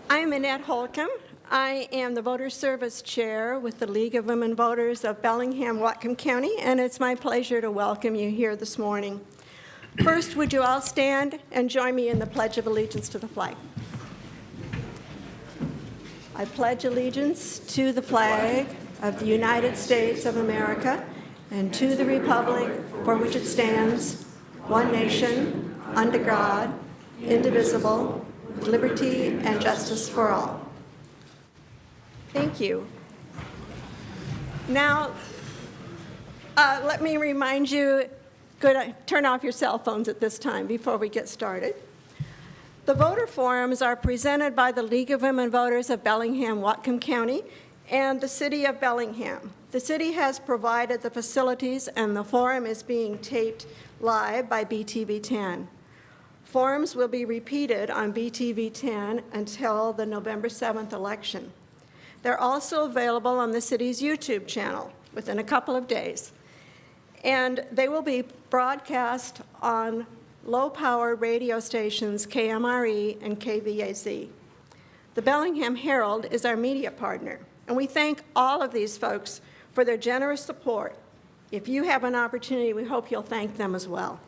I'm Annette Holcomb. I am the Voter Service Chair with the League of Women Voters of Bellingham, Whatcom County, and it's my pleasure to welcome you here this morning. First, would you all stand and join me in the Pledge of Allegiance to the flag? I pledge allegiance to the flag of the United States of America and to the republic for which it stands, one nation, under God, indivisible, with liberty and justice for all. Thank you. Now, let me remind you, turn off your cell phones at this time before we get started. The voter forums are presented by the League of Women Voters of Bellingham, Whatcom County, and the City of Bellingham. The city has provided the facilities, and the forum is being taped live by BTV10. Forums will be repeated on BTV10 until the November 7th election. They're also available on the city's YouTube channel within a couple of days. And they will be broadcast on low-power radio stations KMRE and KVAZ. The Bellingham Herald is our media partner, and we thank all of these folks for their generous support. If you have an opportunity, we hope you'll thank them as well.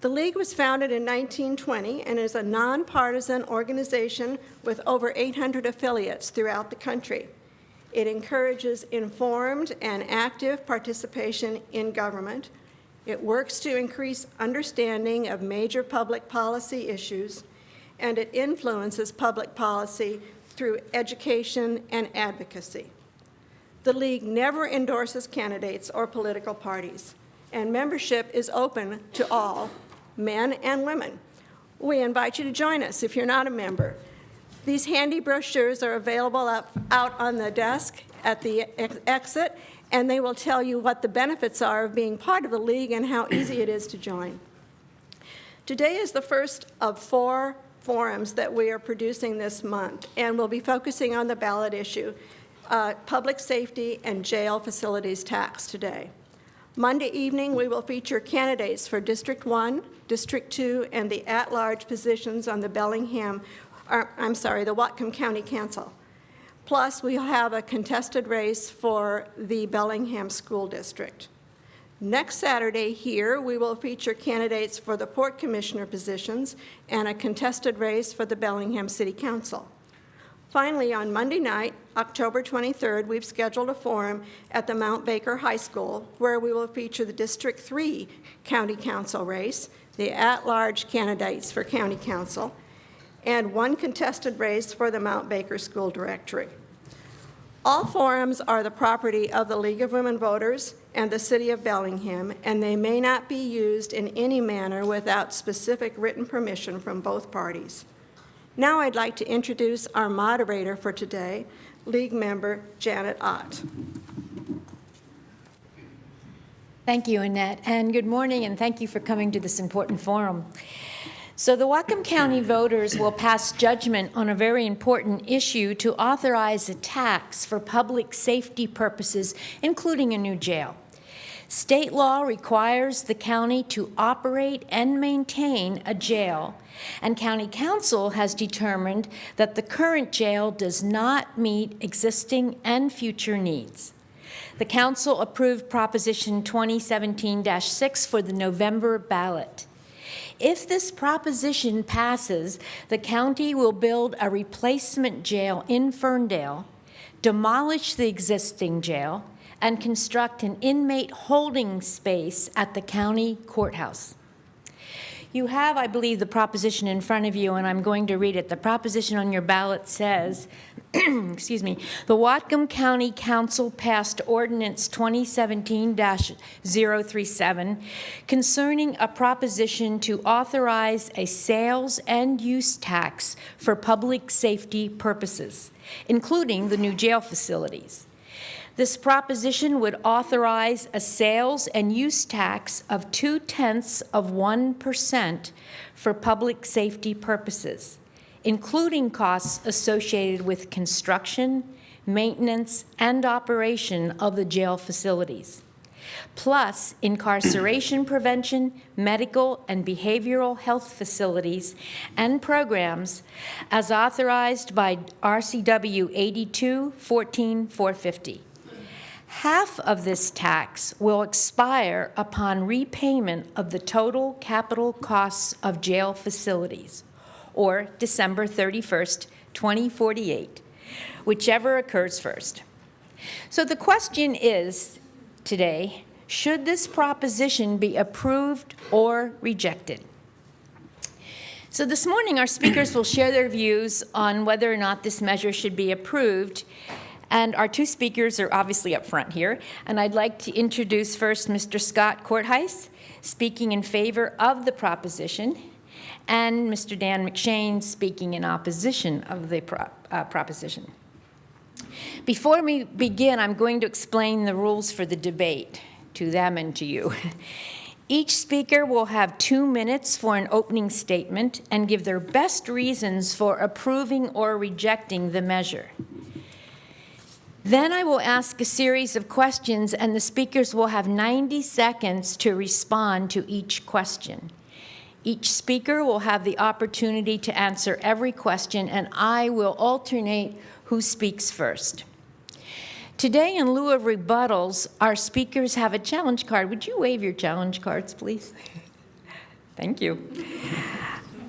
The League was founded in 1920 and is a nonpartisan organization with over 800 affiliates throughout the country. It encourages informed and active participation in government. It works to increase understanding of major public policy issues, and it influences public policy through education and advocacy. The League never endorses candidates or political parties, and membership is open to all, men and women. We invite you to join us if you're not a member. These handy brochures are available out on the desk at the exit, and they will tell you what the benefits are of being part of the League and how easy it is to join. Today is the first of 4 forums that we are producing this month, and we'll be focusing on the ballot issue, public safety and jail facilities tax today. Monday evening, we will feature candidates for District 1, District 2, and the at-large positions on the the Whatcom County Council. Plus, we'll have a contested race for the Bellingham School District. Next Saturday here, we will feature candidates for the Port Commissioner positions and a contested race for the Bellingham City Council. Finally, on Monday night, October 23rd, we've scheduled a forum at the Mount Baker High School where we will feature the District 3 County Council race, the at-large candidates for County Council, and 1 contested race for the Mount Baker School Directory. All forums are the property of the League of Women Voters and the City of Bellingham, and they may not be used in any manner without specific written permission from both parties. Now I'd like to introduce our moderator for today, League member Janet Ott. Thank you, Annette, and good morning, and thank you for coming to this important forum. So the Whatcom County voters will pass judgment on a very important issue to authorize a tax for public safety purposes, including a new jail. State law requires the county to operate and maintain a jail, and County Council has determined that the current jail does not meet existing and future needs. The Council approved Proposition 2017-6 for the November ballot. If this proposition passes, the county will build a replacement jail in Ferndale, demolish the existing jail, and construct an inmate holding space at the county courthouse. You have, I believe, the proposition in front of you, and I'm going to read it. The proposition on your ballot says, excuse me, the Whatcom County Council passed Ordinance 2017-037 concerning a proposition to authorize a sales and use tax for public safety purposes, including the new jail facilities. This proposition would authorize a sales and use tax of 0.2% for public safety purposes, including costs associated with construction, maintenance, and operation of the jail facilities. plus incarceration prevention, medical and behavioral health facilities and programs as authorized by RCW 82-14-450. Half of this tax will expire upon repayment of the total capital costs of jail facilities, or December 31st, 2048, whichever occurs first. So the question is today, should this proposition be approved or rejected? So this morning, our speakers will share their views on whether or not this measure should be approved. And our two speakers are obviously up front here. And I'd like to introduce first Mr. Scott Korthuis, speaking in favor of the proposition, and Mr. Dan McShane, speaking in opposition of the proposition. Before we begin, I'm going to explain the rules for the debate to them and to you. Each speaker will have 2 minutes for an opening statement and give their best reasons for approving or rejecting the measure. Then I will ask a series of questions, and the speakers will have 90 seconds to respond to each question. Each speaker will have the opportunity to answer every question, and I will alternate who speaks first. Today, in lieu of rebuttals, our speakers have a challenge card. Would you wave your challenge cards, please? Thank you.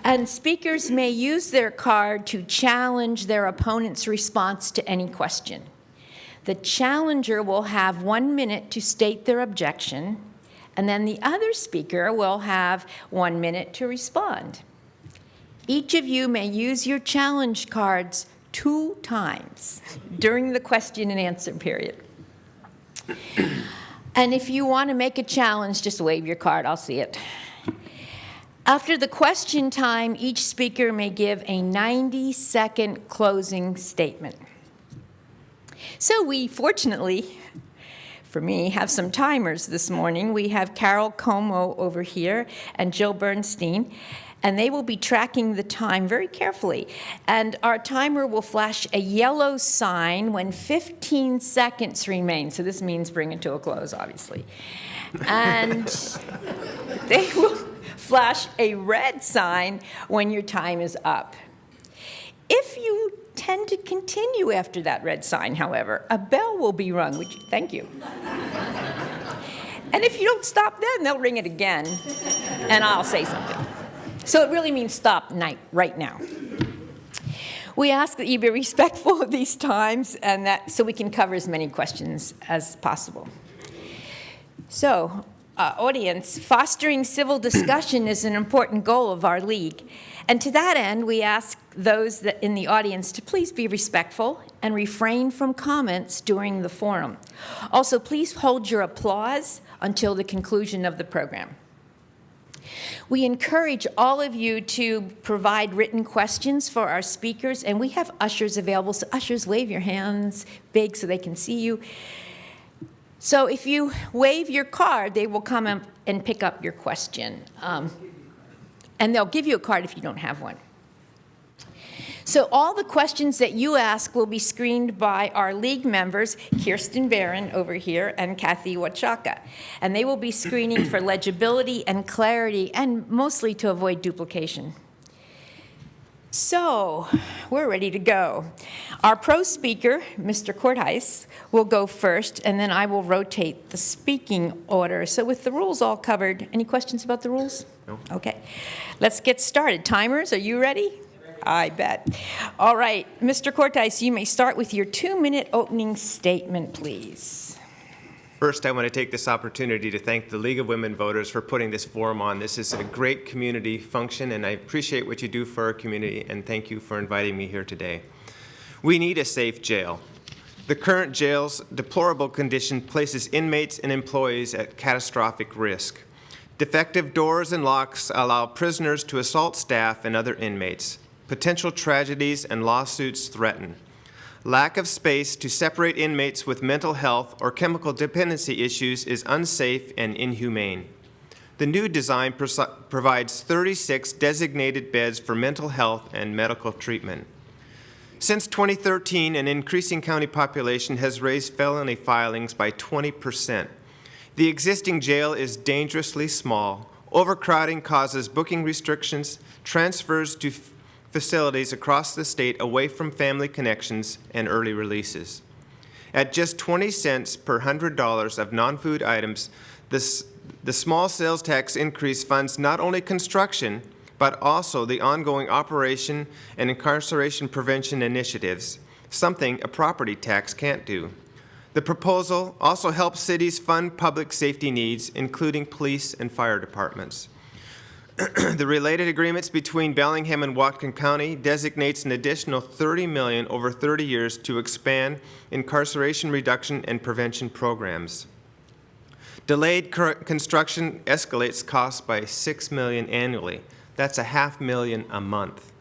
And speakers may use their card to challenge their opponent's response to any question. The challenger will have 1 minute to state their objection, and then the other speaker will have 1 minute to respond. Each of you may use your challenge cards 2 times during the question and answer period. And if you want to make a challenge, just wave your card, I'll see it. After the question time, each speaker may give a 90-second closing statement. So we, fortunately, for me, have some timers this morning. We have Carol Como over here and Jill Bernstein, and they will be tracking the time very carefully. And our timer will flash a yellow sign when 15 seconds remain. So this means bring it to a close, obviously. And they will flash a red sign when your time is up. If you tend to continue after that red sign, however, a bell will be rung. Thank you. And if you don't stop then, they'll ring it again, and I'll say something. So it really means stop right now. We ask that you be respectful of these times, and that so we can cover as many questions as possible. So, audience, fostering civil discussion is an important goal of our league. And to that end, we ask those that in the audience to please be respectful and refrain from comments during the forum. Also, please hold your applause until the conclusion of the program. We encourage all of you to provide written questions for our speakers, and we have ushers available. So ushers, wave your hands big so they can see you. So if you wave your card, they will come up and pick up your question. And they'll give you a card if you don't have one. So all the questions that you ask will be screened by our league members, Kirsten Barron over here and Kathy Wachaka. And they will be screening for legibility and clarity, and mostly to avoid duplication. So we're ready to go. Our pro speaker, Mr. Korthuis, will go first, and then I will rotate the speaking order. So with the rules all covered, any questions about the rules? No. Okay. Let's get started. Timers, are you ready? I bet. All right, Mr. Korthuis, you may start with your 2-minute opening statement, please. First, I want to take this opportunity to thank the League of Women Voters for putting this forum on. This is a great community function, and I appreciate what you do for our community, and thank you for inviting me here today. We need a safe jail. The current jail's deplorable condition places inmates and employees at catastrophic risk. Defective doors and locks allow prisoners to assault staff and other inmates. Potential tragedies and lawsuits threaten. Lack of space to separate inmates with mental health or chemical dependency issues is unsafe and inhumane. The new design provides 36 designated beds for mental health and medical treatment. Since 2013, an increasing county population has raised felony filings by 20%. The existing jail is dangerously small. Overcrowding causes booking restrictions, transfers to facilities across the state away from family connections, and early releases. At just 20 cents per $100 of non-food items, the small sales tax increase funds not only construction, but also the ongoing operation and incarceration prevention initiatives, something a property tax can't do. The proposal also helps cities fund public safety needs, including police and fire departments. The related agreements between Bellingham and Whatcom County designates an additional $30 million over 30 years to expand incarceration reduction and prevention programs. Delayed construction escalates costs by $6 million annually. That's $500,000 a month.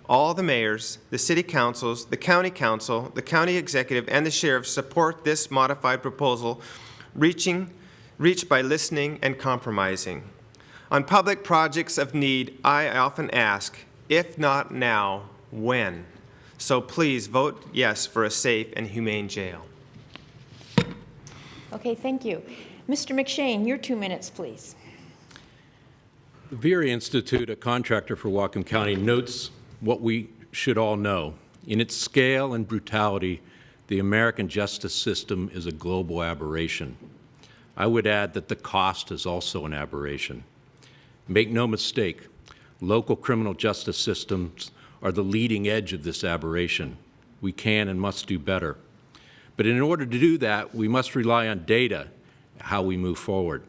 All the mayors, the city councils, the county council, the county executive, and the sheriff support this modified proposal, reached by listening and compromising. On public projects of need, I often ask, if not now, when? So please vote yes for a safe and humane jail. Okay, thank you. Mr. McShane, your 2 minutes, please. The Vera Institute, a contractor for Whatcom County, notes what we should all know. In its scale and brutality, the American justice system is a global aberration. I would add that the cost is also an aberration. Make no mistake, local criminal justice systems are the leading edge of this aberration. We can and must do better. But in order to do that, we must rely on data, how we move forward.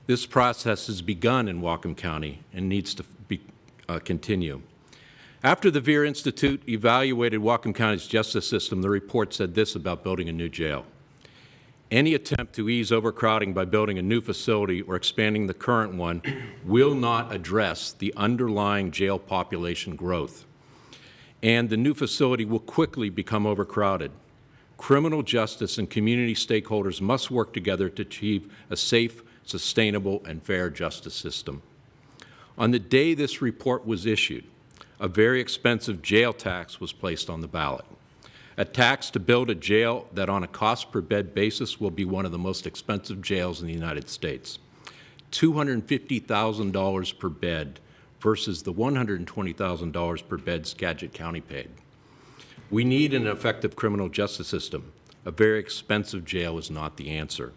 This process has begun in Whatcom County and needs to continue. After the Vera Institute evaluated Whatcom County's justice system, the report said this about building a new jail. Any attempt to ease overcrowding by building a new facility or expanding the current one will not address the underlying jail population growth. And the new facility will quickly become overcrowded. Criminal justice and community stakeholders must work together to achieve a safe, sustainable, and fair justice system. On the day this report was issued, a very expensive jail tax was placed on the ballot. A tax to build a jail that on a cost per bed basis will be one of the most expensive jails in the United States. $250,000 per bed versus the $120,000 per bed Skagit County paid. We need an effective criminal justice system. A very expensive jail is not the answer.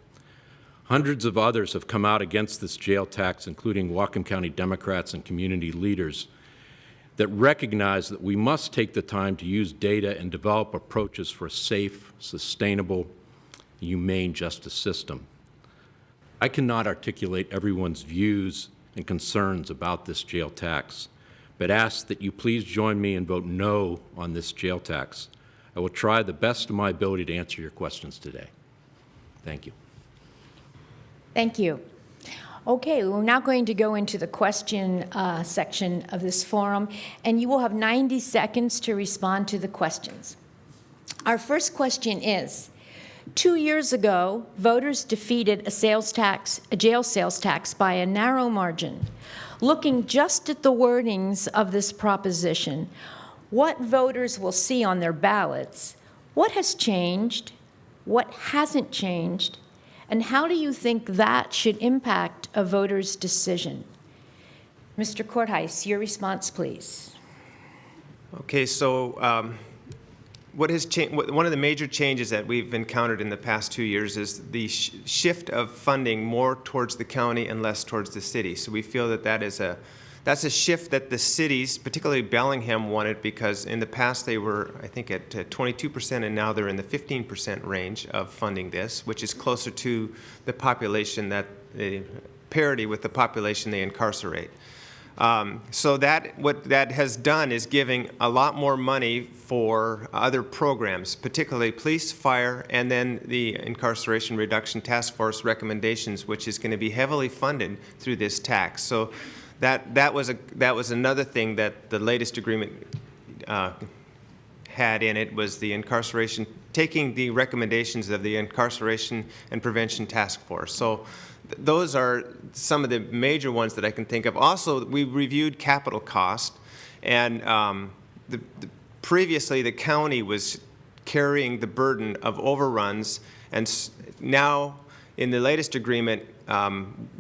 Hundreds of others have come out against this jail tax, including Whatcom County Democrats and community leaders, that recognize that we must take the time to use data and develop approaches for a safe, sustainable, humane justice system. I cannot articulate everyone's views and concerns about this jail tax, but ask that you please join me and vote no on this jail tax. I will try the best of my ability to answer your questions today. Thank you. Thank you. Okay, we're now going to go into the question section of this forum, and you will have 90 seconds to respond to the questions. Our first question is, 2 years ago, voters defeated a jail sales tax by a narrow margin. Looking just at the wordings of this proposition, what voters will see on their ballots, what has changed, what hasn't changed, and how do you think that should impact a voter's decision? Mr. Korthuis, your response, please. Okay, so one of the major changes that we've encountered in the past 2 years is the shift of funding more towards the county and less towards the city. So we feel that that's a shift that the cities, particularly Bellingham, wanted, because in the past they were, I think, at 22%, and now they're in the 15% range of funding this, which is closer to the population parity with the population they incarcerate. So what that has done is giving a lot more money for other programs, particularly police, fire, and then the Incarceration Reduction Task Force recommendations, which is going to be heavily funded through this tax. So that was another thing that the latest agreement had in it, was the taking the recommendations of the Incarceration and Prevention Task Force. So those are some of the major ones that I can think of. Also, we reviewed capital cost, and previously the county was carrying the burden of overruns, and now In the latest agreement,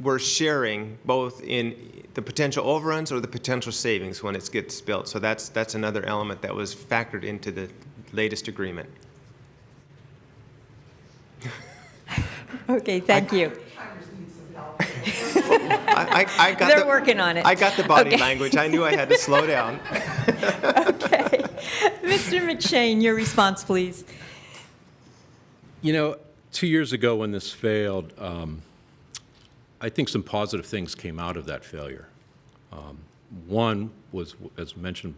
we're sharing both in the potential overruns or the potential savings when it gets built. So that's another element that was factored into the latest agreement. Okay, thank you. I got They're working on it. I got the body Okay. language. I knew I had to slow down. Okay. Mr. McShane, your response, please. You know, 2 years ago when this failed, I think some positive things came out of that failure. One was, as mentioned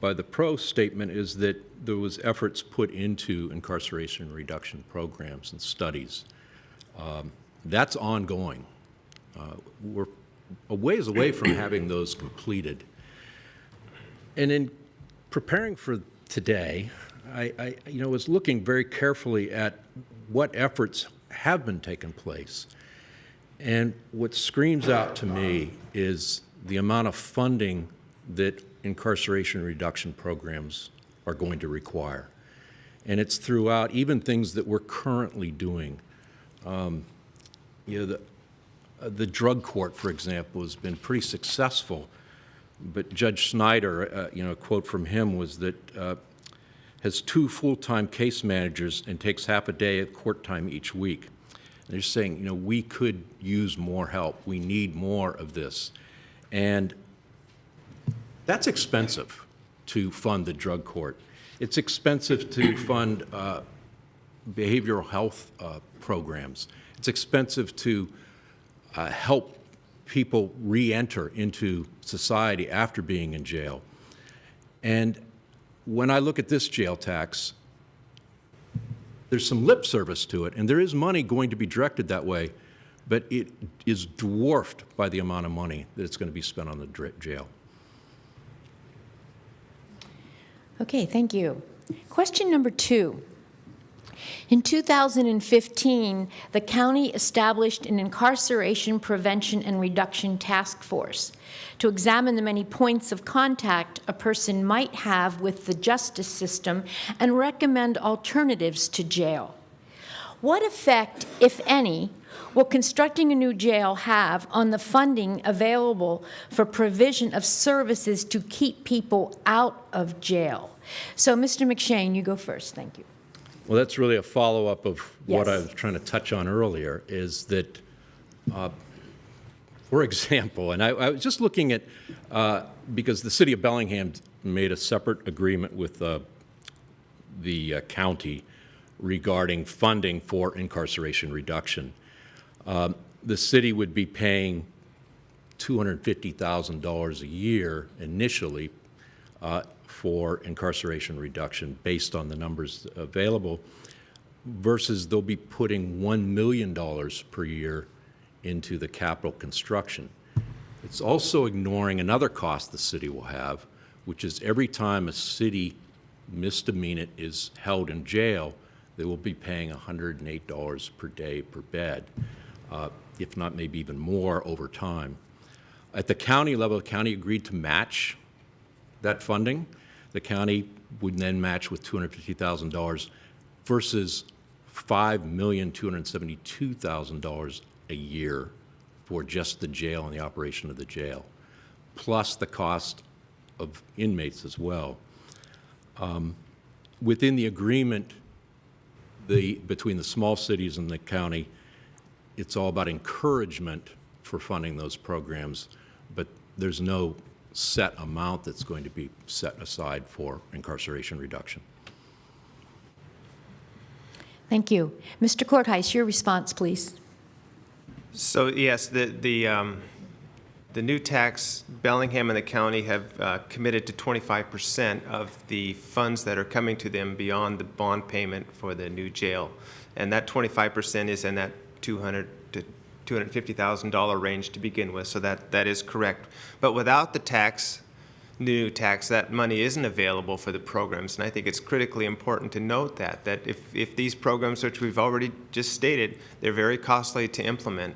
by the pro statement, is that there was efforts put into incarceration reduction programs and studies. That's ongoing. We're a ways away from having those completed. And in preparing for today, I was looking very carefully at what efforts have been taking place. And what screams out to me is the amount of funding that incarceration reduction programs are going to require. And it's throughout even things that we're currently doing. The drug court, for example, has been pretty successful, but Judge Snyder, a quote from him was that has 2 full-time case managers and takes half a day of court time each week. And they're saying, we could use more help. We need more of this. And that's expensive to fund the drug court. It's expensive to fund behavioral health programs. It's expensive to help people re-enter into society after being in jail. And when I look at this jail tax, there's some lip service to it, and there is money going to be directed that way, but it is dwarfed by the amount of money that it's going to be spent on the jail. Okay, thank you. Question number 2. In 2015, the county established an incarceration prevention and reduction task force to examine the many points of contact a person might have with the justice system and recommend alternatives to jail. What effect, if any, will constructing a new jail have on the funding available for provision of services to keep people out of jail? So, Mr. McShane, you go first. Thank you. Well, that's really a follow-up of what Yes. I was trying to touch on earlier, is that, for example, and I was just looking at, because the city of Bellingham made a separate agreement with the county regarding funding for incarceration reduction. The city would be paying $250,000 a year initially for incarceration reduction based on the numbers available, versus they'll be putting $1 million per year into the capital construction. It's also ignoring another cost the city will have, which is every time a city misdemeanant is held in jail, they will be paying $108 per day per bed, if not maybe even more over time. At the county level, the county agreed to match that funding. The county would then match with $250,000 versus $5,272,000 a year for just the jail and the operation of the jail, plus the cost of inmates as well. Within the agreement between the small cities and the county, it's all about encouragement for funding those programs, but there's no set amount that's going to be set aside for incarceration reduction. Thank you. Mr. Korthuis, your response, please. So yes, the new tax, Bellingham and the county have committed to 25% of the funds that are coming to them beyond the bond payment for the new jail. And that 25% is in that $200,000 to $250,000 range to begin with, so that is correct. But without the new tax, that money isn't available for the programs, and I think it's critically important to note that if these programs, which we've already just stated, they're very costly to implement,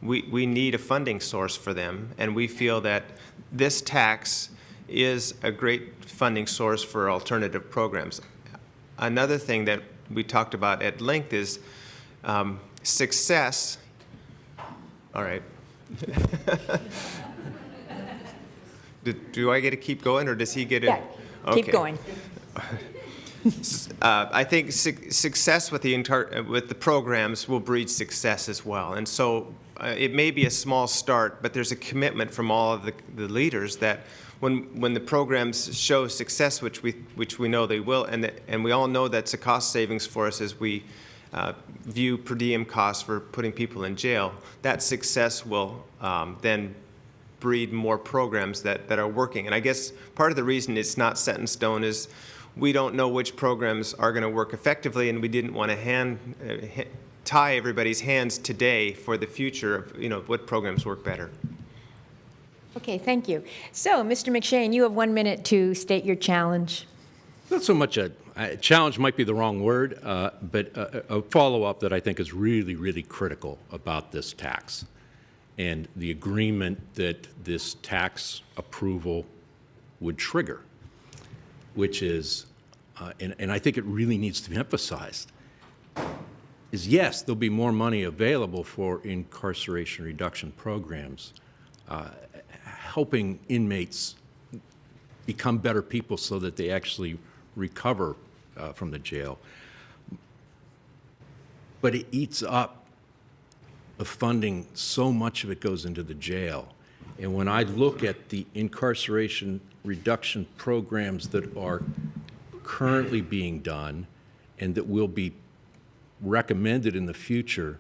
we need a funding source for them, and we feel that this tax is a great funding source for alternative programs. Another thing that we talked about at length is success, all right. Do I get to keep going, or does he get it? Yeah, keep Okay. going. I think success with the programs will breed success as well. And so it may be a small start, but there's a commitment from all of the leaders that when the programs show success, which we know they will, and we all know that's a cost savings for us as we view per diem costs for putting people in jail, that success will then breed more programs that are working. And I guess part of the reason it's not set in stone is we don't know which programs are going to work effectively, and we didn't want to tie everybody's hands today for the future of what programs work better. Okay, thank you. So, Mr. McShane, you have 1 minute to state your challenge. Not so much a challenge might be the wrong word, but a follow-up that I think is really, really critical about this tax and the agreement that this tax approval would trigger, which is, and I think it really needs to be emphasized, is yes, there'll be more money available for incarceration reduction programs, helping inmates become better people so that they actually recover from the jail. But it eats up the funding, so much of it goes into the jail. And when I look at the incarceration reduction programs that are currently being done and that will be recommended in the future,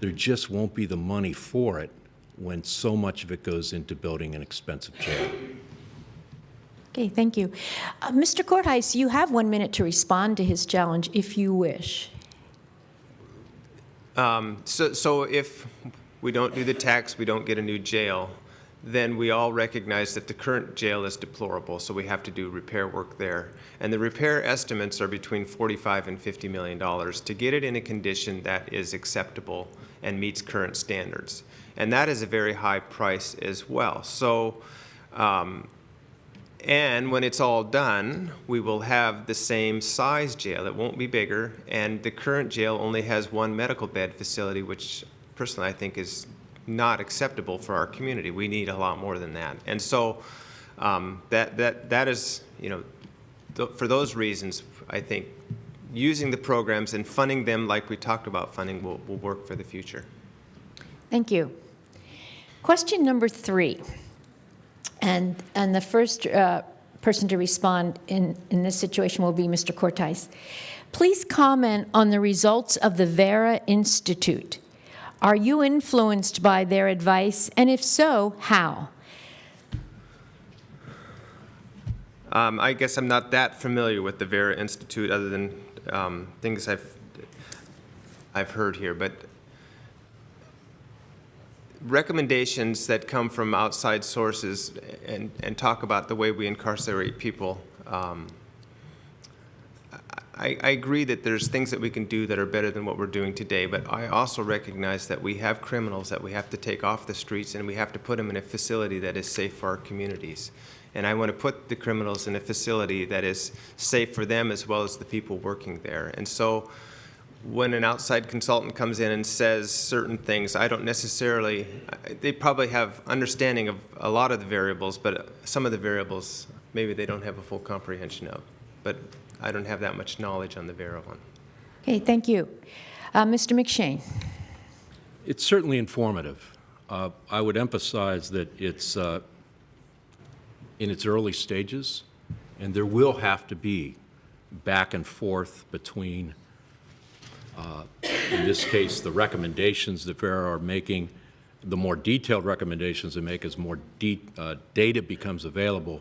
there just won't be the money for it when so much of it goes into building an expensive jail. Okay, thank you. Mr. Korthuis, you have 1 minute to respond to his challenge if you wish. So if we don't do the tax, we don't get a new jail, then we all recognize that the current jail is deplorable, so we have to do repair work there. And the repair estimates are between $45 and $50 million to get it in a condition that is acceptable and meets current standards. And that is a very high price as well. So, and when it's all done, we will have the same size jail. It won't be bigger, and the current jail only has one medical bed facility, which personally I think is not acceptable for our community. We need a lot more than that. And so that is, for those reasons, I think using the programs and funding them like we talked about funding will work for the future. Thank you. Question number 3. And the first person to respond in this situation will be Mr. Korthuis. Please comment on the results of the Vera Institute. Are you influenced by their advice, and if so, how? I guess I'm not that familiar with the Vera Institute other than things I've heard here, but recommendations that come from outside sources and talk about the way we incarcerate people, I agree that there's things that we can do that are better than what we're doing today, but I also recognize that we have criminals that we have to take off the streets and we have to put them in a facility that is safe for our communities. And I want to put the criminals in a facility that is safe for them as well as the people working there. And so when an outside consultant comes in and says certain things, I don't necessarily, they probably have understanding of a lot of the variables, but some of the variables maybe they don't have a full comprehension of. But I don't have that much knowledge on the Vera one. Okay, thank you. Mr. McShane. It's certainly informative. I would emphasize that it's in its early stages, and there will have to be back and forth between, in this case, the recommendations that Vera are making, the more detailed recommendations they make as more data becomes available.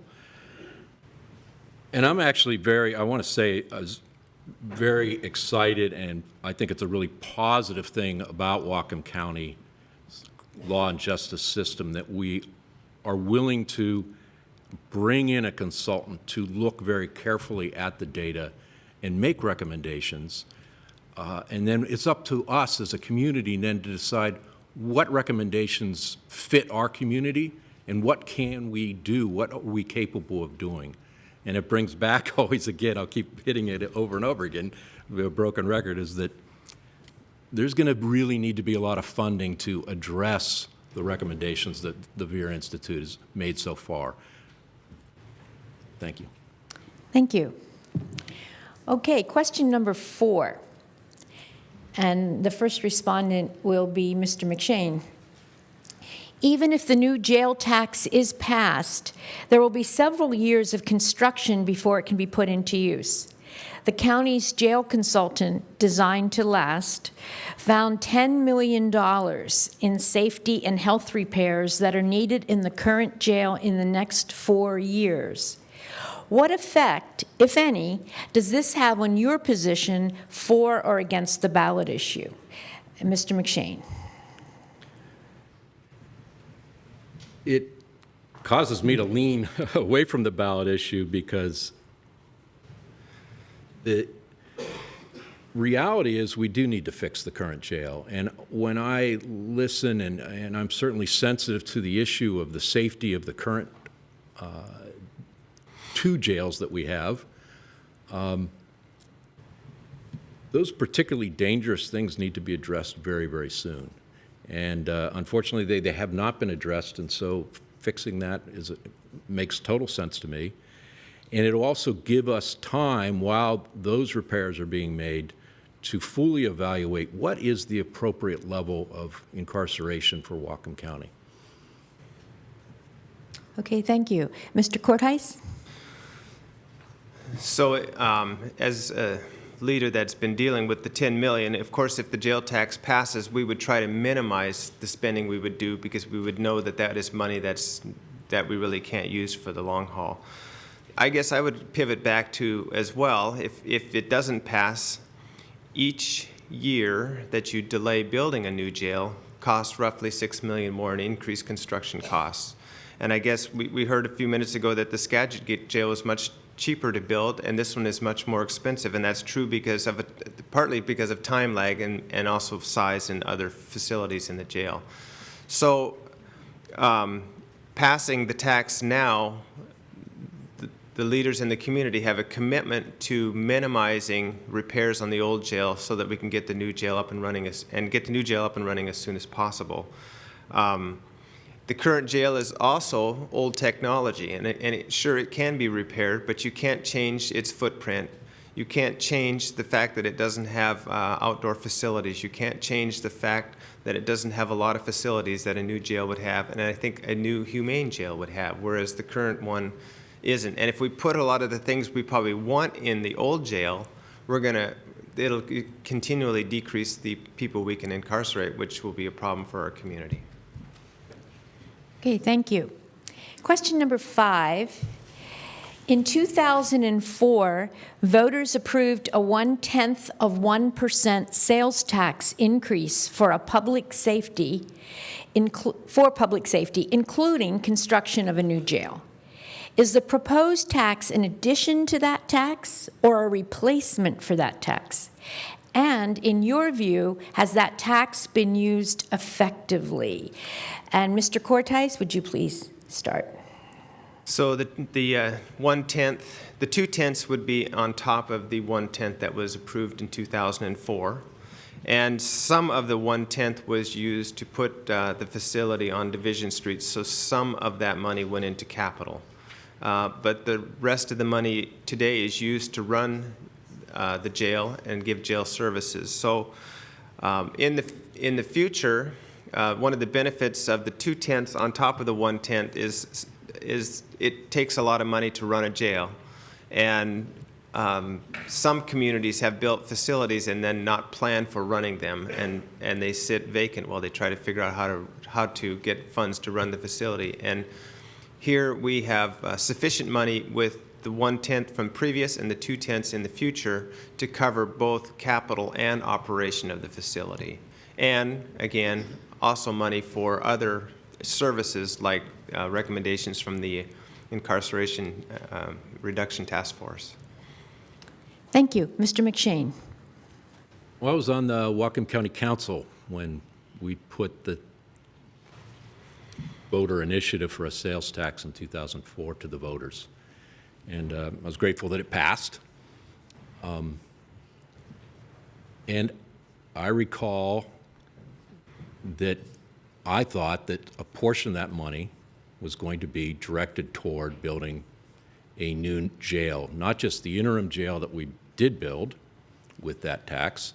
And I'm actually I want to say, very excited, and I think it's a really positive thing about Whatcom County law and justice system that we are willing to bring in a consultant to look very carefully at the data and make recommendations. And then it's up to us as a community then to decide what recommendations fit our community and what can we do, what are we capable of doing. And it brings back always again, I'll keep hitting it over and over again, a broken record, is that there's going to really need to be a lot of funding to address the recommendations that the VEER Institute has made so far. Thank you. Thank you. Okay, question number 4. And the first respondent will be Mr. McShane. Even if the new jail tax is passed, there will be several years of construction before it can be put into use. The county's jail consultant, Designed to Last, found $10 million in safety and health repairs that are needed in the current jail in the next 4 years. What effect, if any, does this have on your position for or against the ballot issue? Mr. McShane. It causes me to lean away from the ballot issue because the reality is we do need to fix the current jail. And when I listen, and I'm certainly sensitive to the issue of the safety of the current 2 jails that we have, those particularly dangerous things need to be addressed very, very soon. And unfortunately, they have not been addressed, and so fixing that makes total sense to me. And it'll also give us time while those repairs are being made to fully evaluate what is the appropriate level of incarceration for Whatcom County. Okay, thank you. Mr. Korthuis? So as a leader that's been dealing with the 10 million, of course, if the jail tax passes, we would try to minimize the spending we would do because we would know that that is money that we really can't use for the long haul. I guess I would pivot back to as well, if it doesn't pass, each year that you delay building a new jail costs roughly $6 million more in increased construction costs. And I guess we heard a few minutes ago that the Skagit jail is much cheaper to build, and this one is much more expensive, and that's true because of partly because of time lag and also size and other facilities in the jail. So passing the tax now, the leaders in the community have a commitment to minimizing repairs on the old jail so that we can get the new jail up and running as soon as possible. The current jail is also old technology, and sure, it can be repaired, but you can't change its footprint. You can't change the fact that it doesn't have outdoor facilities. You can't change the fact that it doesn't have a lot of facilities that a new jail would have, and I think a new humane jail would have, whereas the current one isn't. And if we put a lot of the things we probably want in the old jail, it'll continually decrease the people we can incarcerate, which will be a problem for our community. Okay, thank you. Question number 5. In 2004, voters approved a 0.1% sales tax increase for public safety, including construction of a new jail. Is the proposed tax an addition to that tax or a replacement for that tax? And in your view, has that tax been used effectively? And Mr. Korthuis, would you please start? So the 1/10, the 2/10 would be on top of the 1/10 that was approved in 2004. And some of the 1/10 was used to put the facility on Division Street, so some of that money went into capital. But the rest of the money today is used to run the jail and give jail services. So in the future, one of the benefits of the 2/10 on top of the 1/10 is it takes a lot of money to run a jail, and some communities have built facilities and then not planned for running them, and they sit vacant while they try to figure out how to get funds to run the facility. And here we have sufficient money with the 1/10 from previous and the 2/10 in the future to cover both capital and operation of the facility. And again, also money for other services like recommendations from the Incarceration Reduction Task Force. Thank you. Mr. McShane. Well, I was on the Whatcom County Council when we put the voter initiative for a sales tax in 2004 to the voters. And I was grateful that it passed. And I recall that I thought that a portion of that money was going to be directed toward building a new jail, not just the interim jail that we did build with that tax,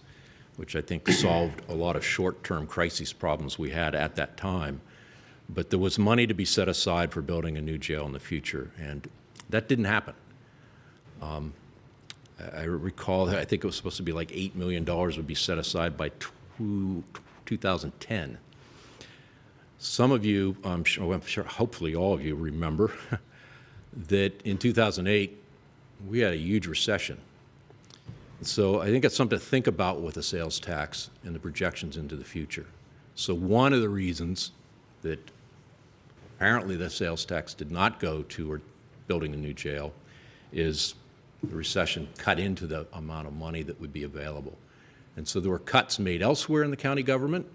which I think solved a lot of short-term crisis problems we had at that time, but there was money to be set aside for building a new jail in the future, and that didn't happen. I recall that I think it was supposed to be like $8 million would be set aside by 2010. Some of you, I'm sure, hopefully all of you remember that in 2008, we had a huge recession. So I think it's something to think about with the sales tax and the projections into the future. So one of the reasons that apparently the sales tax did not go toward building a new jail is the recession cut into the amount of money that would be available. And so there were cuts made elsewhere in the county government,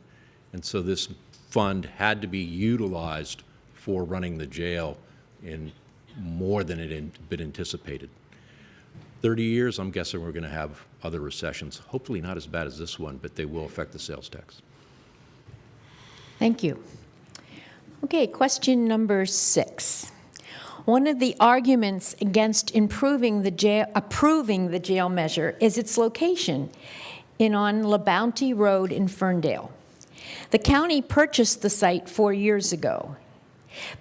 and so this fund had to be utilized for running the jail in more than it had been anticipated. 30 years, I'm guessing we're going to have other recessions, hopefully not as bad as this one, but they will affect the sales tax. Thank you. Okay, question number 6. One of the arguments against approving the jail measure is its location on La Bounty Road in Ferndale. The county purchased the site 4 years ago.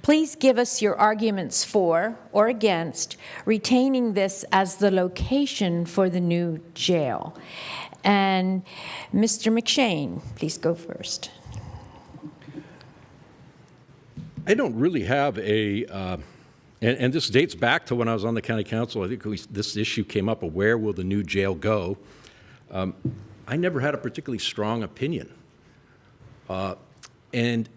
Please give us your arguments for or against retaining this as the location for the new jail. And Mr. McShane, please go first. I don't really have and this dates back to when I was on the county council. I think this issue came up of where will the new jail go. I never had a particularly strong opinion. And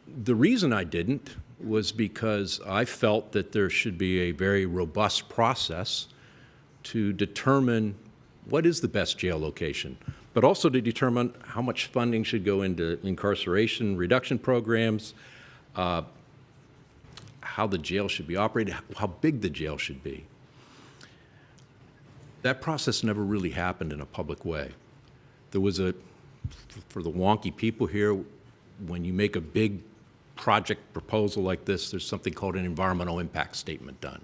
the reason I didn't was because I felt that there should be a very robust process to determine what is the best jail location, but also to determine how much funding should go into incarceration reduction programs, how the jail should be operated, how big the jail should be. That process never really happened in a public way. There was for the wonky people here, when you make a big project proposal like this, there's something called an environmental impact statement done,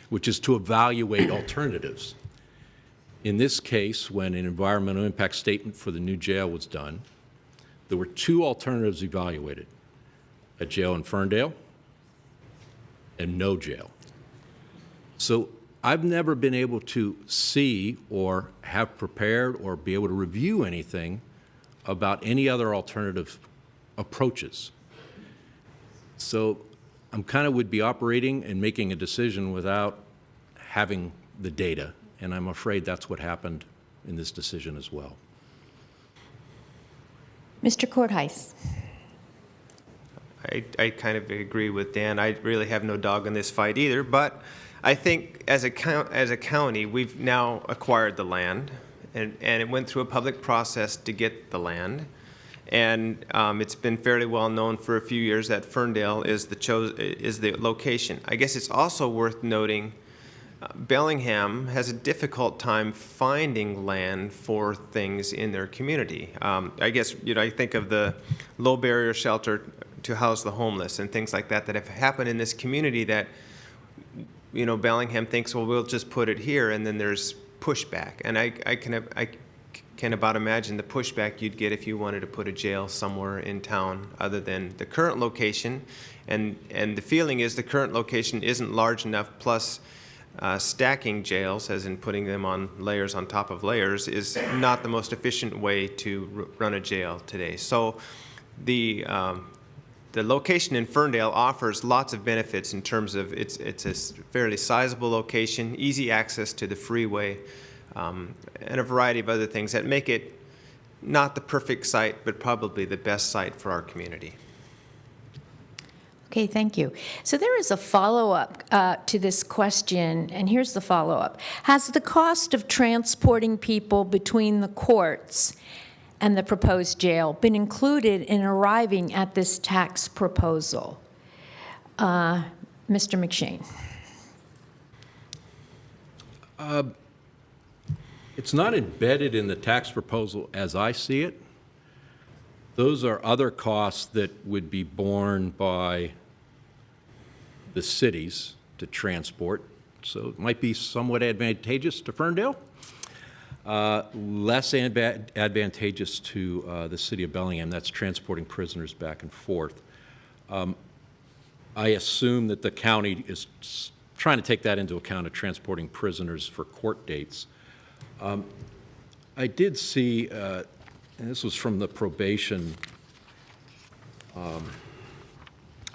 which is to evaluate alternatives. In this case, when an environmental impact statement for the new jail was done, there were 2 alternatives evaluated: a jail in Ferndale and no jail. So I've never been able to see or have prepared or be able to review anything about any other alternative approaches. So I'm kind of would be operating and making a decision without having the data, and I'm afraid that's what happened in this decision as well. Mr. Korthuis. I kind of agree with Dan. I really have no dog in this fight either, but I think as a county, we've now acquired the land, and it went through a public process to get the land. And it's been fairly well known for a few years that Ferndale is the location. I guess it's also worth noting Bellingham has a difficult time finding land for things in their community. I guess, I think of the low barrier shelter to house the homeless and things like that have happened in this community that, Bellingham thinks, well, we'll just put it here, and then there's pushback. And I can about imagine the pushback you'd get if you wanted to put a jail somewhere in town other than the current location. And the feeling is the current location isn't large enough, plus stacking jails, as in putting them on layers on top of layers, is not the most efficient way to run a jail today. So the location in Ferndale offers lots of benefits in terms of it's a fairly sizable location, easy access to the freeway, and a variety of other things that make it not the perfect site, but probably the best site for our community. Okay, thank you. So there is a follow-up to this question, and here's the follow-up. Has the cost of transporting people between the courts and the proposed jail been included in arriving at this tax proposal? Mr. McShane. It's not embedded in the tax proposal as I see it. Those are other costs that would be borne by the cities to transport, so it might be somewhat advantageous to Ferndale, less advantageous to the city of Bellingham. That's transporting prisoners back and forth. I assume that the county is trying to take that into account of transporting prisoners for court dates. I did see, and this was from the probation,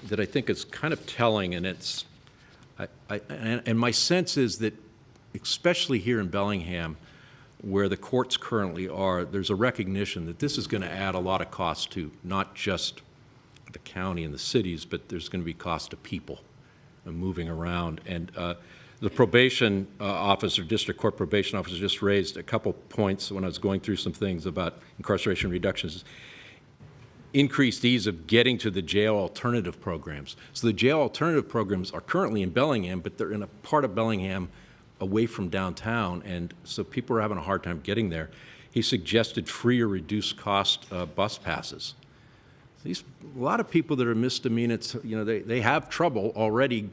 that I think is kind of telling, and it's, and my sense is that, especially here in Bellingham, where the courts currently are, there's a recognition that this is going to add a lot of cost to not just the county and the cities, but there's going to be cost to people moving around. And the probation officer, district court probation officer, just raised a couple points when I was going through some things about incarceration reductions. Increased ease of getting to the jail alternative programs. So the jail alternative programs are currently in Bellingham, but they're in a part of Bellingham away from downtown, and so people are having a hard time getting there. He suggested free or reduced cost bus passes. A lot of people that are misdemeanors, you know, they have trouble already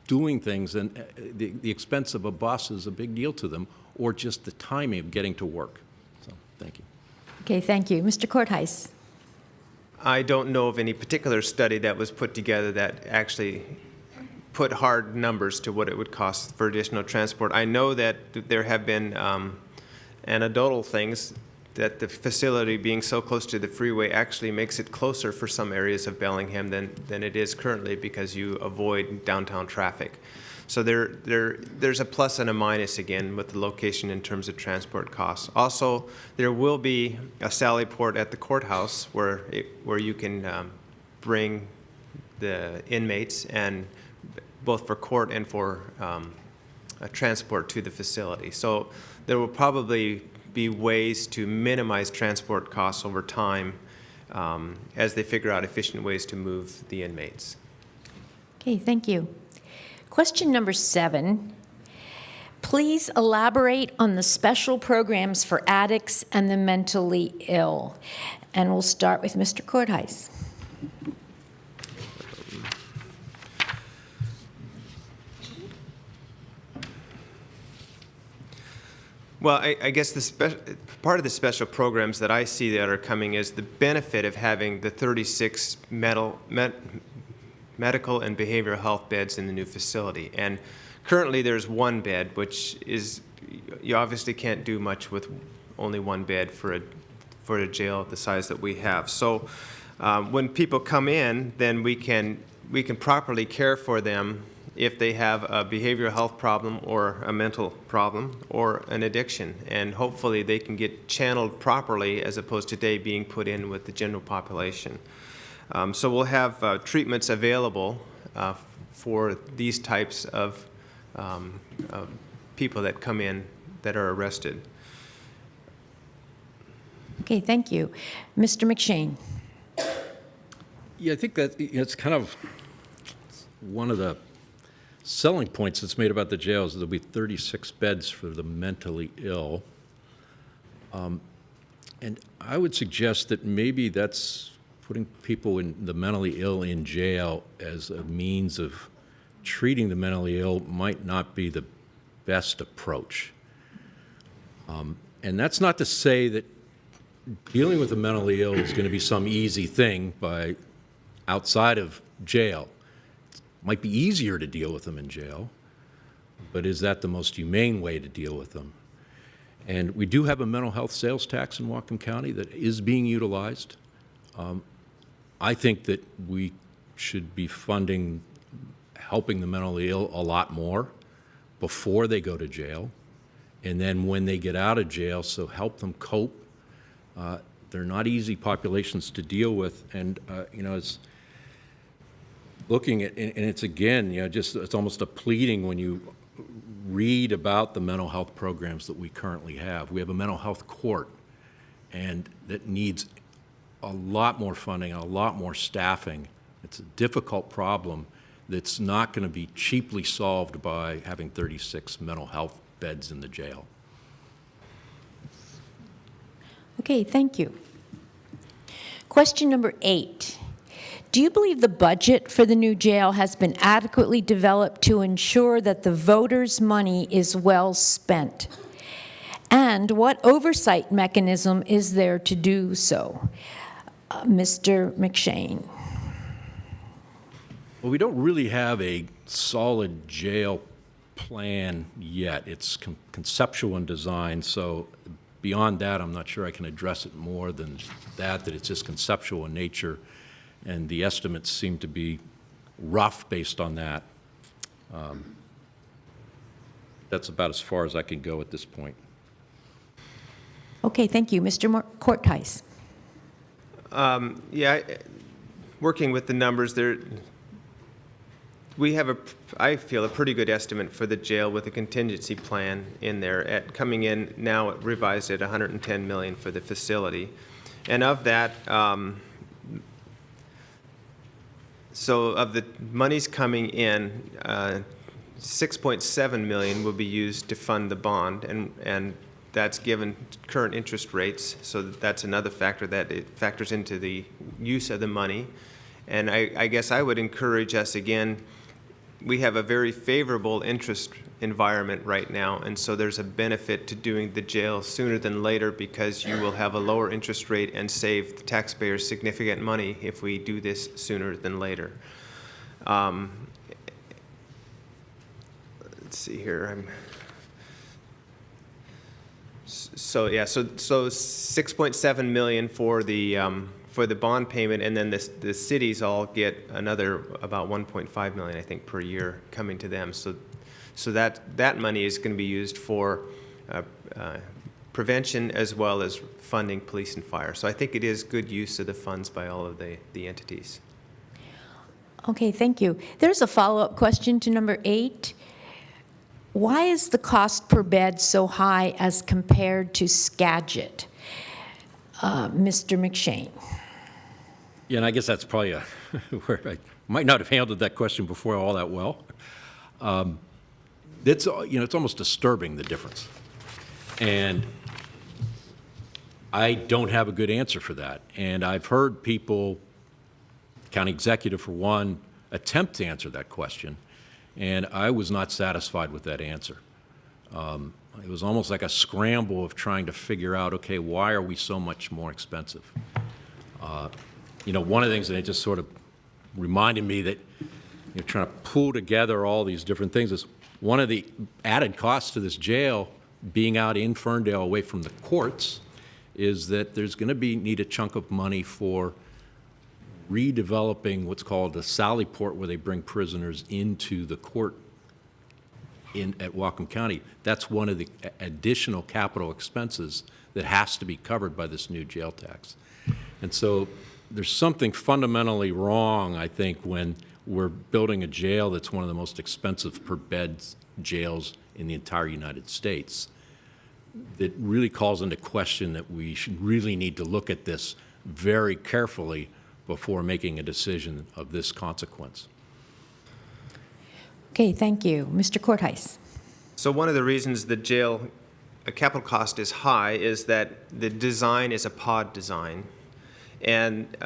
doing things, and the expense of a bus is a big deal to them, or just the timing of getting to work. So, thank you. Okay, thank you. Mr. Korthuis. I don't know of any particular study that was put together that actually put hard numbers to what it would cost for additional transport. I know that there have been anecdotal things that the facility being so close to the freeway actually makes it closer for some areas of Bellingham than it is currently, because you avoid downtown traffic. So there's a plus and a minus again with the location in terms of transport costs. Also, there will be a sally port at the courthouse where you can bring the inmates, and both for court and for transport to the facility. So there will probably be ways to minimize transport costs over time as they figure out efficient ways to move the inmates. Okay, thank you. Question number 7. Please elaborate on the special programs for addicts and the mentally ill. And we'll start with Mr. Korthuis. Well, I guess part of the special programs that I see that are coming is the benefit of having the 36 medical and behavioral health beds in the new facility. And currently there's one bed, which is, you obviously can't do much with only one bed for a jail the size that we have. So when people come in, then we can properly care for them if they have a behavioral health problem or a mental problem or an addiction, and hopefully they can get channeled properly as opposed to today being put in with the general population. So we'll have treatments available for these types of people that come in that are arrested. Okay, thank you. Mr. McShane. Yeah, I think that it's kind of one of the selling points that's made about the jails. There'll be 36 beds for the mentally ill. And I would suggest that maybe that's putting people in the mentally ill in jail as a means of treating the mentally ill might not be the best approach. And that's not to say that dealing with the mentally ill is going to be some easy thing by outside of jail. Might be easier to deal with them in jail, but is that the most humane way to deal with them? And we do have a mental health sales tax in Whatcom County that is being utilized. I think that we should be funding helping the mentally ill a lot more before they go to jail, and then when they get out of jail, so help them cope. They're not easy populations to deal with, and it's looking at, and it's again, it's almost a pleading when you read about the mental health programs that we currently have. We have a mental health court, and that needs a lot more funding, a lot more staffing. It's a difficult problem that's not going to be cheaply solved by having 36 mental health beds in the jail. Okay, thank you. Question number 8. Do you believe the budget for the new jail has been adequately developed to ensure that the voters' money is well spent? And what oversight mechanism is there to do so? Mr. McShane. Well, we don't really have a solid jail plan yet. It's conceptual in design, so beyond that, I'm not sure I can address it more than that it's just conceptual in nature, and the estimates seem to be rough based on that. That's about as far as I can go at this point. Okay, thank you. Mr. Korthuis. Yeah, working with the numbers there, we have I feel, a pretty good estimate for the jail with a contingency plan in there coming in now revised at $110 million for the facility. And of that, so of the monies coming in, $6.7 million will be used to fund the bond, and that's given current interest rates, so that's another factor that it factors into the use of the money. And I guess I would encourage us again, we have a very favorable interest environment right now, and so there's a benefit to doing the jail sooner than later because you will have a lower interest rate and save the taxpayers significant money if we do this sooner than later. Let's see here. So 6.7 million for the bond payment, and then the cities all get another about 1.5 million, I think, per year coming to them. So that money is going to be used for prevention as well as funding police and fire. So I think it is good use of the funds by all of the entities. Okay, thank you. There's a follow-up question to number 8. Why is the cost per bed so high as compared to Skagit? Mr. McShane. Yeah, and I guess that's probably where I might not have handled that question before all that well. It's almost disturbing, the difference. And I don't have a good answer for that. And I've heard people, county executive for one, attempt to answer that question. And I was not satisfied with that answer. It was almost like a scramble of trying to figure out, okay, why are we so much more expensive? One of the things that it just sort of reminded me that you're trying to pull together all these different things is one of the added costs to this jail being out in Ferndale away from the courts is that there's going to need a chunk of money for redeveloping what's called a Sally Port, where they bring prisoners into the court at Whatcom County. That's one of the additional capital expenses that has to be covered by this new jail tax. And so there's something fundamentally wrong, I think, when we're building a jail that's one of the most expensive per bed jails in the entire United States. That really calls into question that we should really need to look at this very carefully before making a decision of this consequence. Okay, thank you. Mr. Korthuis. So one of the reasons the jail capital cost is high is that the design is a pod design. And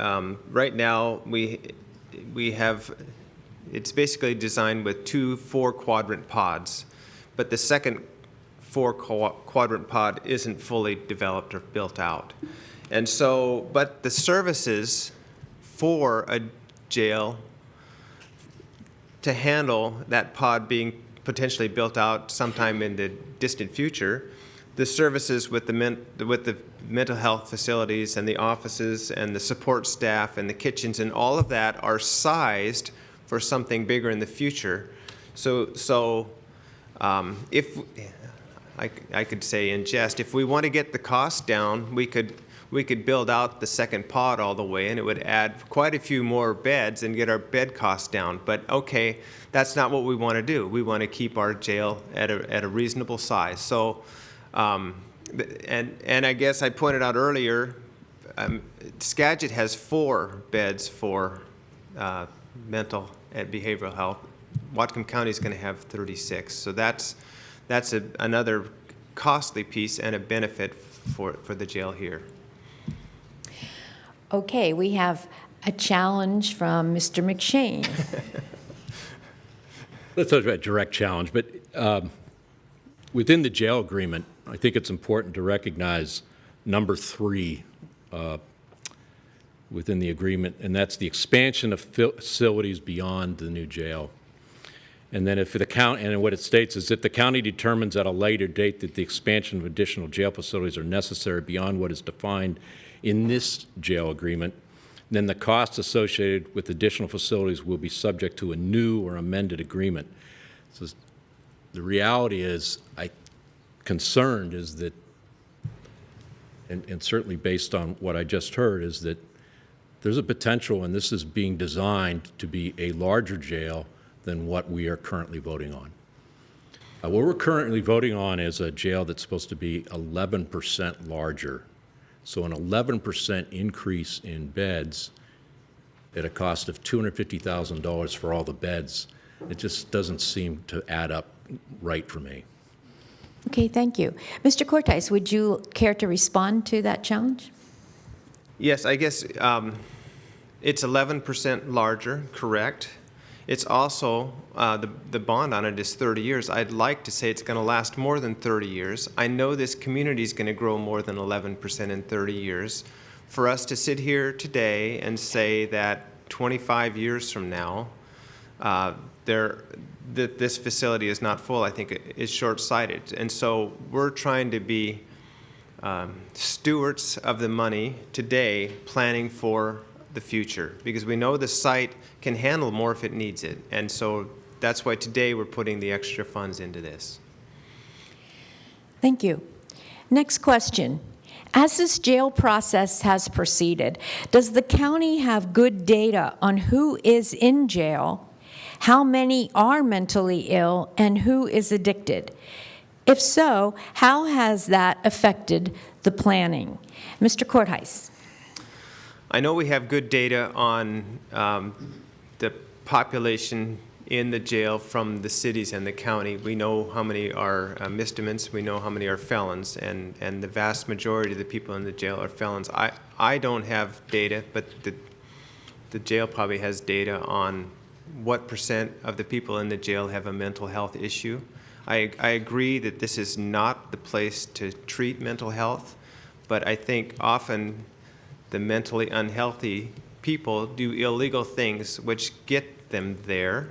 right now we have, it's basically designed with 2 4-quadrant pods, but the second 4-quadrant pod isn't fully developed or built out. And so, but the services for a jail to handle that pod being potentially built out sometime in the distant future, the services with the mental health facilities and the offices and the support staff and the kitchens and all of that are sized for something bigger in the future. So if I could say in jest, if we want to get the cost down, we could build out the second pod all the way, and it would add quite a few more beds and get our bed costs down. But okay, that's not what we want to do. We want to keep our jail at a reasonable size. So, and I guess I pointed out earlier, Skagit has 4 beds for mental and behavioral health. Whatcom County is going to have 36. So that's another costly piece and a benefit for the jail here. Okay, we have a challenge from Mr. McShane. Let's talk about direct challenge, but within the jail agreement, I think it's important to recognize number 3 within the agreement, and that's the expansion of facilities beyond the new jail. And then if the county, and what it states is if the county determines at a later date that the expansion of additional jail facilities are necessary beyond what is defined in this jail agreement, then the costs associated with additional facilities will be subject to a new or amended agreement. So the reality is, concerned is that, and certainly based on what I just heard, is that there's a potential, and this is being designed to be a larger jail than what we are currently voting on. What we're currently voting on is a jail that's supposed to be 11% larger. So an 11% increase in beds at a cost of $250,000 for all the beds, it just doesn't seem to add up right for me. Okay, thank you. Mr. Korthuis, would you care to respond to that challenge? Yes, I guess it's 11% larger, correct. It's also, the bond on it is 30 years. I'd like to say it's going to last more than 30 years. I know this community is going to grow more than 11% in 30 years. For us to sit here today and say that 25 years from now, this facility is not full, I think is short-sighted. And so we're trying to be stewards of the money today, planning for the future, because we know the site can handle more if it needs it. And so that's why today we're putting the extra funds into this. Thank you. Next question. As this jail process has proceeded, does the county have good data on who is in jail, how many are mentally ill, and who is addicted? If so, how has that affected the planning? Mr. Korthuis. I know we have good data on the population in the jail from the cities and the county. We know how many are misdemeanors, we know how many are felons, and the vast majority of the people in the jail are felons. I don't have data, but the jail probably has data on what % of the people in the jail have a mental health issue. I agree that this is not the place to treat mental health, but I think often the mentally unhealthy people do illegal things which get them there,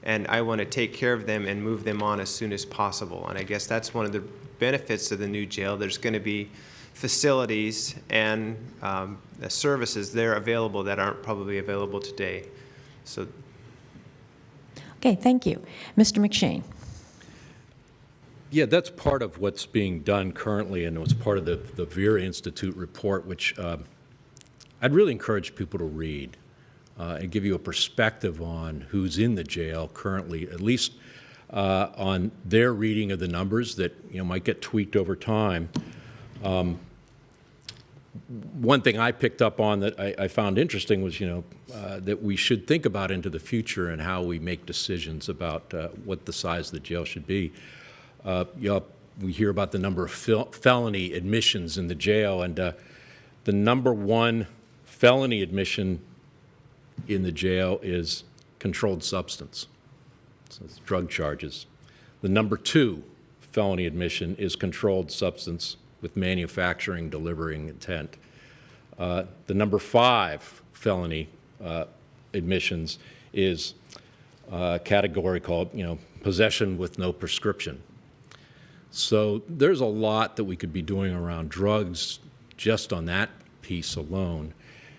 and I want to take care of them and move them on as soon as possible. And I guess that's one of the benefits of the new jail. There's going to be facilities and services there available that aren't probably available today. So. Okay, thank you. Mr. McShane. Yeah, that's part of what's being done currently, and it was part of the Vera Institute report, which I'd really encourage people to read and give you a perspective on who's in the jail currently, at least on their reading of the numbers that might get tweaked over time. One thing I picked up on that I found interesting was, that we should think about into the future and how we make decisions about what the size of the jail should be. We hear about the number of felony admissions in the jail, and the number one felony admission in the jail is controlled substance, so it's drug charges. The number 2 felony admission is controlled substance with manufacturing, delivering intent. The number 5 felony admissions is a category called, possession with no prescription. So there's a lot that we could be doing around drugs just on that piece alone.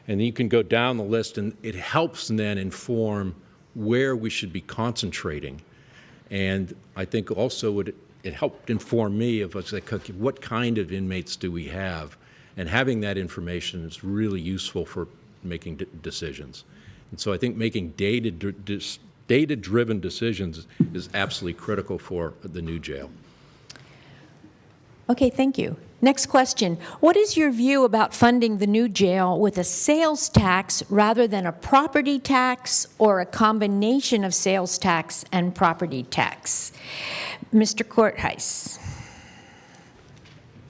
And you can go down the list, and it helps then inform where we should be concentrating. And I think also it helped inform me of what kind of inmates do we have, and having that information is really useful for making decisions. And so I think making data-driven decisions is absolutely critical for the new jail. Okay, thank you. Next question. What is your view about funding the new jail with a sales tax rather than a property tax or a combination of sales tax and property tax? Mr. Korthuis.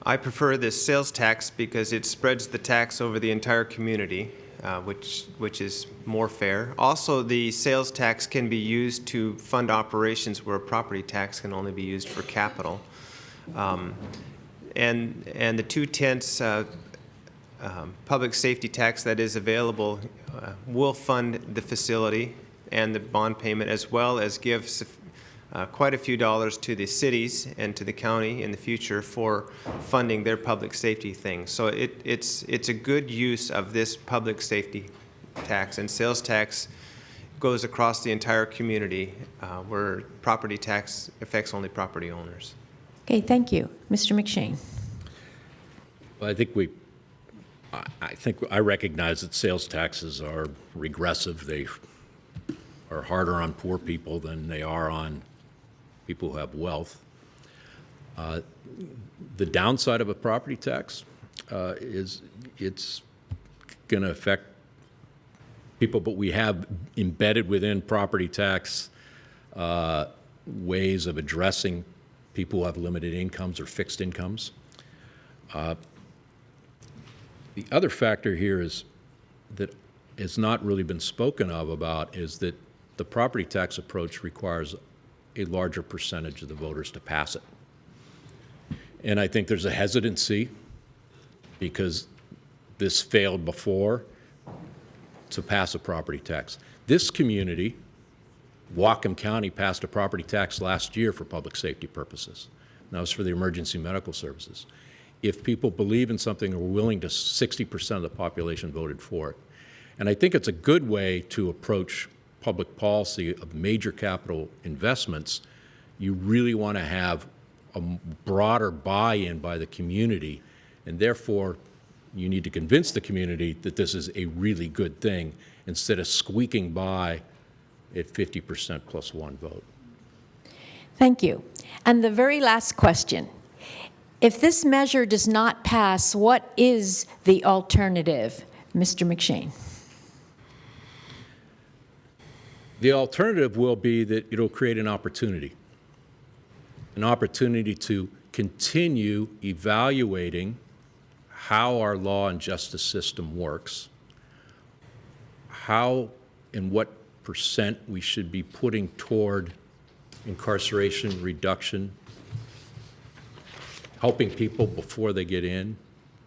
I prefer this sales tax because it spreads the tax over the entire community, which is more fair. Also, the sales tax can be used to fund operations where a property tax can only be used for capital. And the 2/10 public safety tax that is available will fund the facility and the bond payment, as well as give quite a few dollars to the cities and to the county in the future for funding their public safety things. So it's a good use of this public safety tax, and sales tax goes across the entire community, where property tax affects only property owners. Okay, thank you. Mr. McShane. Well, I recognize that sales taxes are regressive. They are harder on poor people than they are on people who have wealth. The downside of a property tax is it's going to affect people, but we have embedded within property tax ways of addressing people who have limited incomes or fixed incomes. The other factor here is that has not really been spoken of about is that the property tax approach requires a larger percentage of the voters to pass it. And I think there's a hesitancy because this failed before to pass a property tax. This community, Whatcom County, passed a property tax last year for public safety purposes. And that was for the emergency medical services. If people believe in something and are willing to, 60% of the population voted for it. And I think it's a good way to approach public policy of major capital investments. You really want to have a broader buy-in by the community, and therefore you need to convince the community that this is a really good thing instead of squeaking by at 50% plus one vote. Thank you. And the very last question. If this measure does not pass, what is the alternative? Mr. McShane. The alternative will be that it'll create an opportunity to continue evaluating how our law and justice system works, how and what percent we should be putting toward incarceration reduction, helping people before they get in,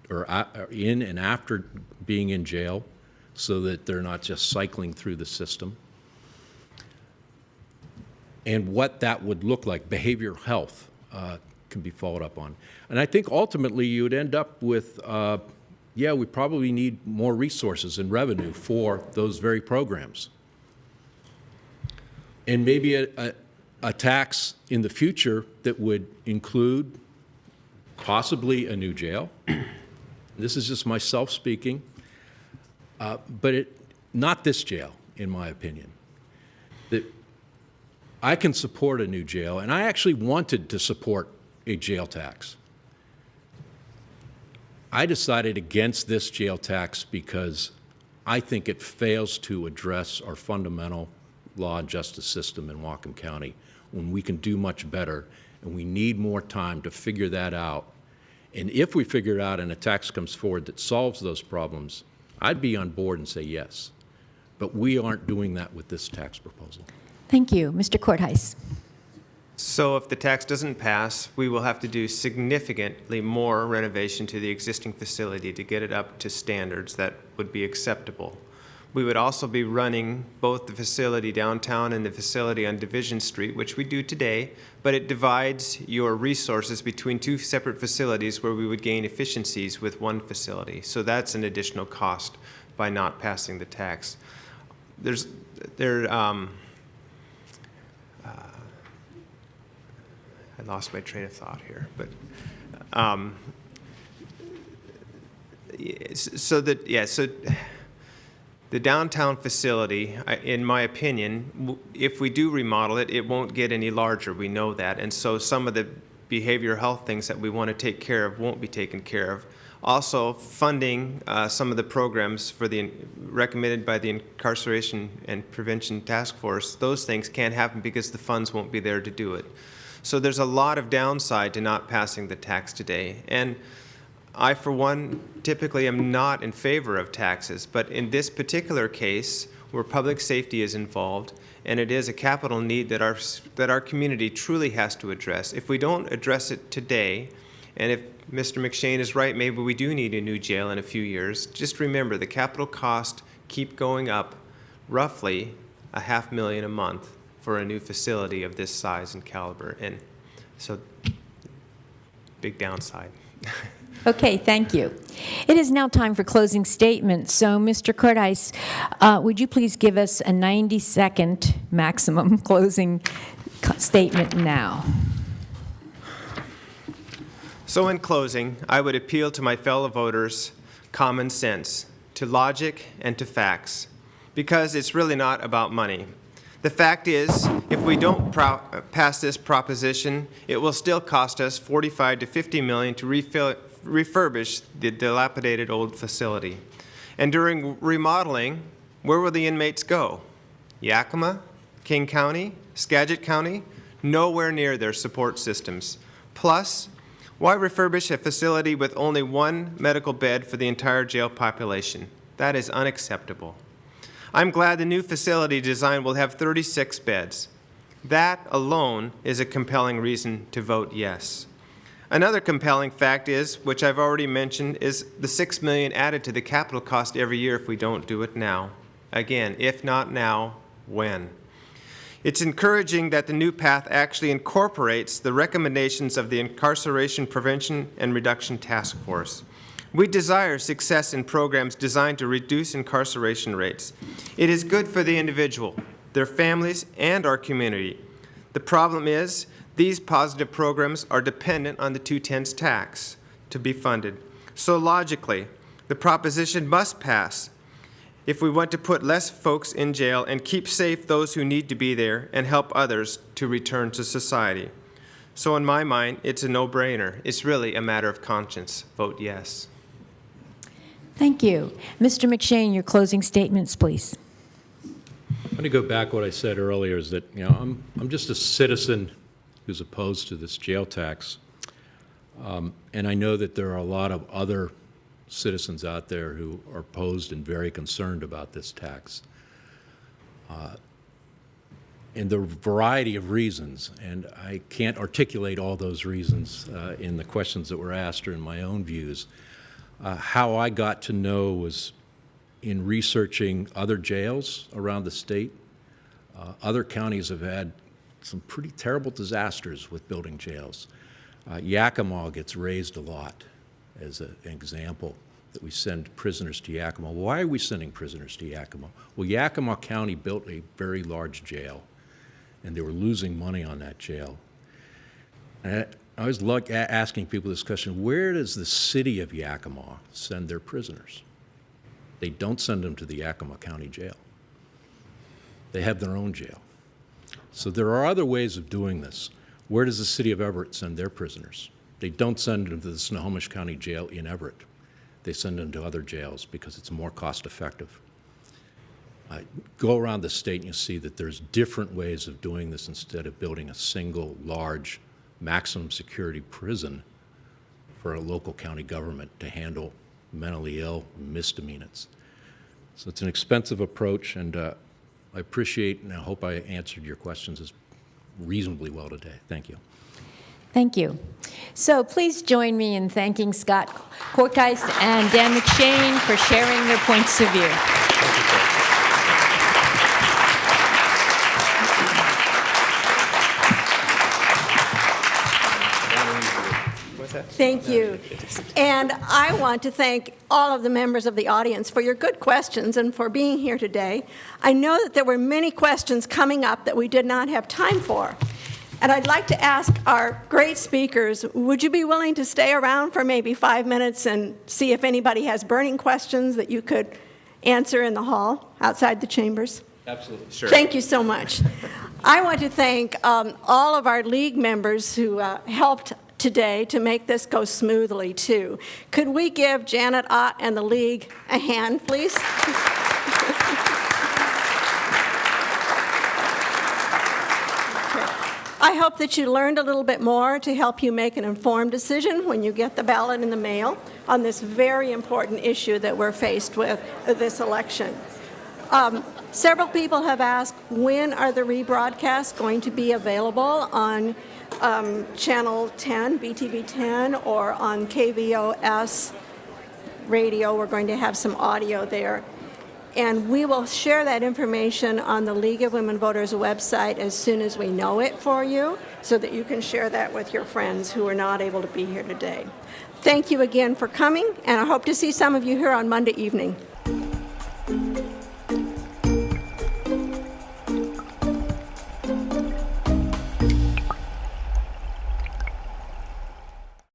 or in and after being in jail, so that they're not just cycling through the system, and what that would look like. Behavioral health can be followed up on. And I think ultimately you would end up with, we probably need more resources and revenue for those very programs. And maybe a tax in the future that would include possibly a new jail. This is just myself speaking, but not this jail, in my opinion. That I can support a new jail, and I actually wanted to support a jail tax. I decided against this jail tax because I think it fails to address our fundamental law and justice system in Whatcom County, when we can do much better, and we need more time to figure that out. And if we figure it out and a tax comes forward that solves those problems, I'd be on board and say yes. But we aren't doing that with this tax proposal. Thank you. Mr. Korthuis. So if the tax doesn't pass, we will have to do significantly more renovation to the existing facility to get it up to standards that would be acceptable. We would also be running both the facility downtown and the facility on Division Street, which we do today, but it divides your resources between two separate facilities where we would gain efficiencies with one facility. So that's an additional cost by not passing the tax. I lost my train of thought here, but so the downtown facility, in my opinion, if we do remodel it, it won't get any larger. We know that, and so some of the behavioral health things that we want to take care of won't be taken care of. Also, funding some of the programs for recommended by the Incarceration and Prevention Task Force, those things can't happen because the funds won't be there to do it. So there's a lot of downside to not passing the tax today. And I, for one, typically am not in favor of taxes, but in this particular case, where public safety is involved, and it is a capital need that our community truly has to address. If we don't address it today, and if Mr. McShane is right, maybe we do need a new jail in a few years, just remember the capital costs keep going up roughly $500,000 a month for a new facility of this size and caliber. And so, big downside. Okay, thank you. It is now time for closing statements. So, Mr. Korthuis, would you please give us a 90-second maximum closing statement now? So in closing, I would appeal to my fellow voters' common sense, to logic and to facts, because it's really not about money. The fact is, if we don't pass this proposition, it will still cost us $45 to $50 million to refurbish the dilapidated old facility. And during remodeling, where will the inmates go? Yakima, King County, Skagit County? Nowhere near their support systems. Plus, why refurbish a facility with only one medical bed for the entire jail population? That is unacceptable. I'm glad the new facility design will have 36 beds. That alone is a compelling reason to vote yes. Another compelling fact is, which I've already mentioned, is the $6 million added to the capital cost every year if we don't do it now. Again, if not now, when? It's encouraging that the new path actually incorporates the recommendations of the Incarceration Prevention and Reduction Task Force. We desire success in programs designed to reduce incarceration rates. It is good for the individual, their families, and our community. The problem is, these positive programs are dependent on the 210s tax to be funded. So logically, the proposition must pass if we want to put less folks in jail and keep safe those who need to be there and help others to return to society. So in my mind, it's a no-brainer. It's really a matter of conscience. Vote yes. Thank you. Mr. McShane, your closing statements, please. I'm going to go back what I said earlier is that, I'm just a citizen who's opposed to this jail tax. And I know that there are a lot of other citizens out there who are opposed and very concerned about this tax. And there are a variety of reasons, and I can't articulate all those reasons in the questions that were asked or in my own views. How I got to know was in researching other jails around the state. Other counties have had some pretty terrible disasters with building jails. Yakima gets raised a lot as an example that we send prisoners to Yakima. Why are we sending prisoners to Yakima? Well, Yakima County built a very large jail, and they were losing money on that jail. And I always like asking people this question: where does the city of Yakima send their prisoners? They don't send them to the Yakima County Jail. They have their own jail. So there are other ways of doing this. Where does the city of Everett send their prisoners? They don't send them to the Snohomish County Jail in Everett. They send them to other jails because it's more cost effective. Go around the state and you see that there's different ways of doing this instead of building a single large maximum security prison for a local county government to handle mentally ill misdemeanors. So it's an expensive approach, and I appreciate and I hope I answered your questions as reasonably well today. Thank you. Thank you. So please join me in thanking Scott Korthuis and Dan McShane for sharing their points of view. Thank you. And I want to thank all of the members of the audience for your good questions and for being here today. I know that there were many questions coming up that we did not have time for. And I'd like to ask our great speakers, would you be willing to stay around for maybe 5 minutes and see if anybody has burning questions that you could answer in the hall outside the chambers? Absolutely. Sure. Thank you so much. I want to thank all of our league members who helped today to make this go smoothly, too. Could we give Janet Ott and the league a hand, please? I I hope that you learned a little bit more to help you make an informed decision when you get the ballot in the mail on this very important issue that we're faced with this election. Several people have asked, when are the rebroadcasts going to be available on Channel 10, BTV 10, or on KVOS radio? We're going to have some audio there. And we will share that information on the League of Women Voters website as soon as we know it for you, so that you can share that with your friends who are not able to be here today. Thank you again for coming, and I hope to see some of you here on Monday evening.